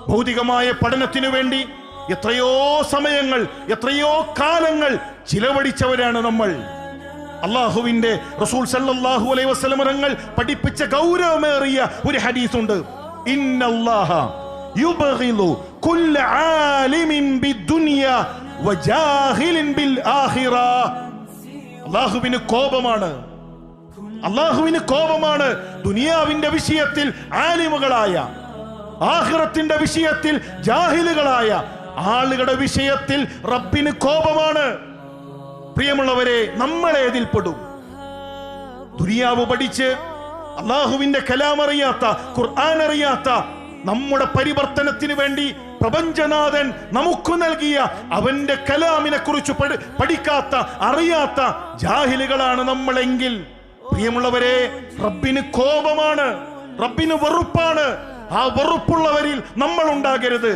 ഭൗതികമായ പഠനത്തിനു വേണ്ടി എത്രയോ സമയങ്ങൾ, എത്രയോ കാലങ്ങൾ ചിലവഴിച്ചവരാണ് നമ്മൾ. അള്ളാഹുവിന്റെ റസൂൽ സല്ലല്ലാഹു അലൈഹി വസല്ലം തങ്ങൾ പഠിപ്പിച്ച ഗൗരവമേറിയ ഒരു ഹദീസുണ്ട്. ഇന്നല്ലാഹ യുബ്ഗിദു കുല്ല ആലിമിൻ ബിദ്ദുനിയ വജാഹിലിൻ ബിൽ ആഖിറ. അള്ളാഹുവിന് കോപമാണ്, അള്ളാഹുവിന് കോപമാണ് ദുനിയാവിന്റെ വിഷയത്തിൽ ആലിമുകളായ, ആഖിറത്തിന്റെ വിഷയത്തിൽ ജാഹിലുകളായ ആളുകളുടെ വിഷയത്തിൽ റബ്ബിന് കോപമാണ്. പ്രിയമുള്ളവരെ, നമ്മളേതിൽപ്പെടും? ദുനിയാവ് പഠിച്ച് അള്ളാഹുവിന്റെ കലാം അറിയാത്ത, ഖുർആൻ അറിയാത്ത, നമ്മുടെ പരിവർത്തനത്തിന് വേണ്ടി പ്രപഞ്ചനാഥൻ നമുക്ക് നൽകിയ അവന്റെ കലാമിനെ കുറിച്ച് പഠിക്കാത്ത, അറിയാത്ത ജാഹിലുകളാണ് നമ്മളെങ്കിൽ പ്രിയമുള്ളവരെ, റബ്ബിന് കോപമാണ്, റബ്ബിന് വെറുപ്പാണ്. ആ വെറുപ്പുള്ളവരിൽ നമ്മൾ ഉണ്ടാകരുത്.